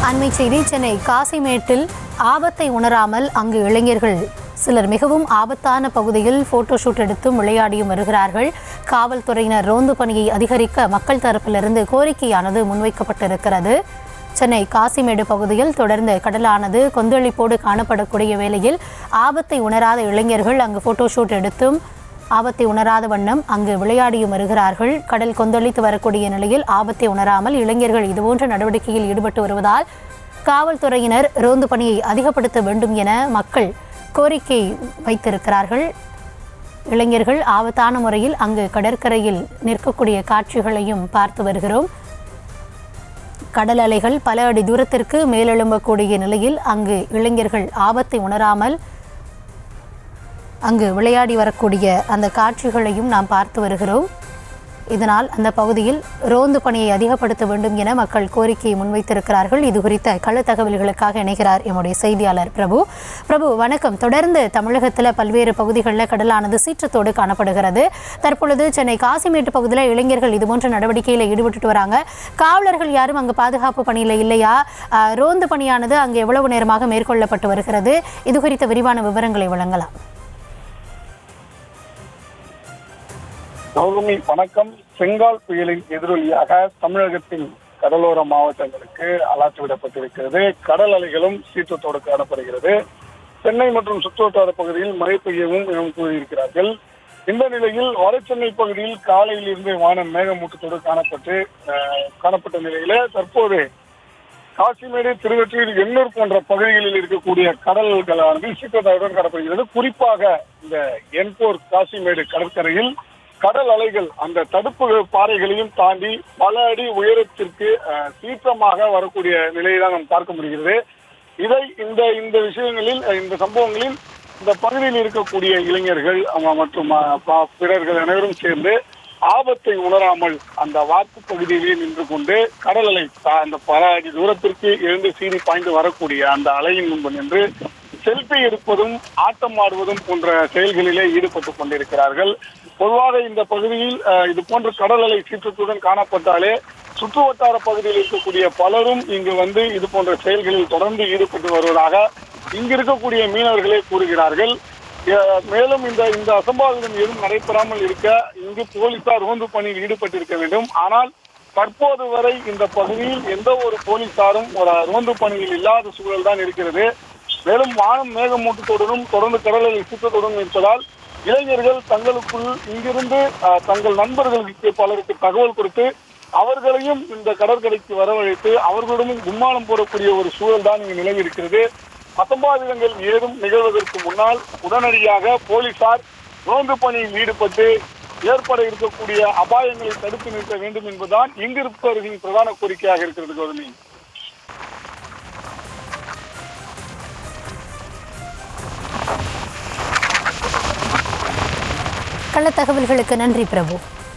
அண்மை செய்தி. சென்னை காசிமேட்டில் ஆபத்தை உணராமல் அங்கு இளைஞர்கள் சிலர் மிகவும் ஆபத்தான பகுதியில் போட்டோ ஷூட் எடுத்தும் விளையாடியும் வருகிறார்கள். காவல்துறையினர் ரோந்து பணியை அதிகரிக்க மக்கள் தரப்பிலிருந்து கோரிக்கையானது முன்வைக்கப்பட்டிருக்கிறது. சென்னை காசிமேடு பகுதியில் தொடர்ந்து கடலானது கொந்தளிப்போடு காணப்படக்கூடிய வேளையில் ஆபத்தை உணராத இளைஞர்கள் அங்கு போட்டோ ஷூட் எடுத்தும் ஆபத்தை உணராத வண்ணம் அங்கு விளையாடியும் வருகிறார்கள். கடல் கொந்தளித்து வரக்கூடிய நிலையில் ஆபத்தை உணராமல் இளைஞர்கள் இதுபோன்ற நடவடிக்கையில் ஈடுபட்டு வருவதால் காவல்துறையினர் ரோந்து பணியை அதிகப்படுத்த வேண்டும் என மக்கள் கோரிக்கை வைத்திருக்கிறார்கள். இளைஞர்கள் ஆபத்தான முறையில் அங்கு கடற்கரையில் நிற்கக்கூடிய காட்சிகளையும் பார்த்து வருகிறோம். கடல் அலைகள் பல அடி தூரத்திற்கு மேலெழும்பக்கூடிய நிலையில் அங்கு இளைஞர்கள் ஆபத்தை உணராமல் அங்கு விளையாடி வரக்கூடிய அந்த காட்சிகளையும் நாம் பார்த்து வருகிறோம். இதனால் அந்த பகுதியில் ரோந்து பணியை அதிகப்படுத்த வேண்டும் என மக்கள் கோரிக்கையை முன்வைத்திருக்கிறார்கள். இது குறித்த கள தகவல்களுக்காக இணைகிறார் எம்முடைய செய்தியாளர் பிரபு. வணக்கம். தொடர்ந்து தமிழகத்தில் பல்வேறு பகுதிகளில் கடலானது சீற்றத்தோடு காணப்படுகிறது. தற்பொழுது சென்னை காசிமேட்டு பகுதியில் இளைஞர்கள் இதுபோன்ற நடவடிக்கையில் ஈடுபட்டு வராங்க. காவலர்கள் யாரும் அங்கு பாதுகாப்பு பணியில் இல்லையா? ரோந்து பணியானது அங்கு எவ்வளவு நேரமாக மேற்கொள்ளப்பட்டு வருகிறது? இது குறித்த விரிவான விவரங்களை வழங்கலாம். வணக்கம். செங்கால் புயலின் எதிரொலியாக தமிழகத்தின் கடலோர மாவட்டங்களுக்கு அலர்ட் விடப்பட்டிருக்கிறது. கடல் அலைகளும் சீற்றத்தோடு காணப்படுகிறது. சென்னை மற்றும் சுற்றுவட்டார பகுதியில் மழை பெய்யவும் கூறியிருக்கிறார்கள். இந்த நிலையில் வடசென்னை பகுதியில் காலையில் இருந்து வானம் மேகமூட்டத்தோடு காணப்பட்ட நிலையில தற்போது காசிமேடு, திருவொற்றியூர், எண்ணூர் போன்ற பகுதிகளில் இருக்கக்கூடிய கடல்களானது சீற்றத்துடன் காணப்படுகிறது. குறிப்பாக இந்த எண்போர் காசிமேடு கடற்கரையில் கடல் அலைகள் அந்த தடுப்பு பாறைகளையும் தாண்டி பல அடி உயரத்திற்கு சீற்றமாக வரக்கூடிய நிலையை தான் நாம் பார்க்க முடிகிறது. இதை இந்த விஷயங்களில், இந்த சம்பவங்களில் இந்த பகுதியில் இருக்கக்கூடிய இளைஞர்கள் மற்றும் பிறர்கள் அனைவரும் சேர்ந்து ஆபத்தை உணராமல் அந்த வாக்கு பகுதியிலே நின்று கொண்டு கடல் அலை அந்த பல அடி தூரத்திற்கு எழுந்து சீறி பாய்ந்து வரக்கூடிய அந்த அலையின் முன்பு நின்று செல்ஃபி எடுப்பதும் ஆட்டம் ஆடுவதும் போன்ற செயல்களிலே ஈடுபட்டுக் கொண்டிருக்கிறார்கள். பொதுவாக இந்த பகுதியில் இது போன்ற கடல் அலை சீற்றத்துடன் காணப்பட்டாலே சுற்று வட்டார பகுதியில் இருக்கக்கூடிய பலரும் இங்கு வந்து இது போன்ற செயல்களில் தொடர்ந்து ஈடுபட்டு வருவதாக இங்கு இருக்கக்கூடிய மீனவர்களே கூறுகிறார்கள். மேலும் இந்த அசம்பாவிதம் எதுவும் நடைபெறாமல் இருக்க இங்கு போலீசார் ரோந்து பணியில் ஈடுபட்டிருக்க வேண்டும். ஆனால் தற்போது வரை இந்த பகுதியில் எந்த ஒரு போலீசாரும் ஒரு ரோந்து பணியில் இல்லாத சூழல் தான் இருக்கிறது. மேலும் வானம் மேகமூட்டத்துடனும் தொடர்ந்து கடல் அலை சீற்றத்துடன் இருப்பதால் இளைஞர்கள் தங்களுக்குள் இங்கிருந்து தங்கள் நண்பர்களுக்கு பலருக்கு தகவல் கொடுத்து அவர்களையும் இந்த கடற்கரைக்கு வரவழைத்து அவர்களுடன் கும்மாளம் போடக்கூடிய ஒரு சூழல் தான் இங்கு நிலவி இருக்கிறது. அசம்பாவிதங்கள் ஏதும் நிகழ்வதற்கு முன்னால் உடனடியாக போலீசார் ரோந்து பணியில் ஈடுபட்டு ஏற்பட இருக்கக்கூடிய அபாயங்களை தடுத்து நிறுத்த வேண்டும் என்பதுதான் இங்கிருப்பவர்களின் பிரதான கோரிக்கையாக இருக்கிறது. கௌதமி, கள தகவல்களுக்கு நன்றி பிரபு.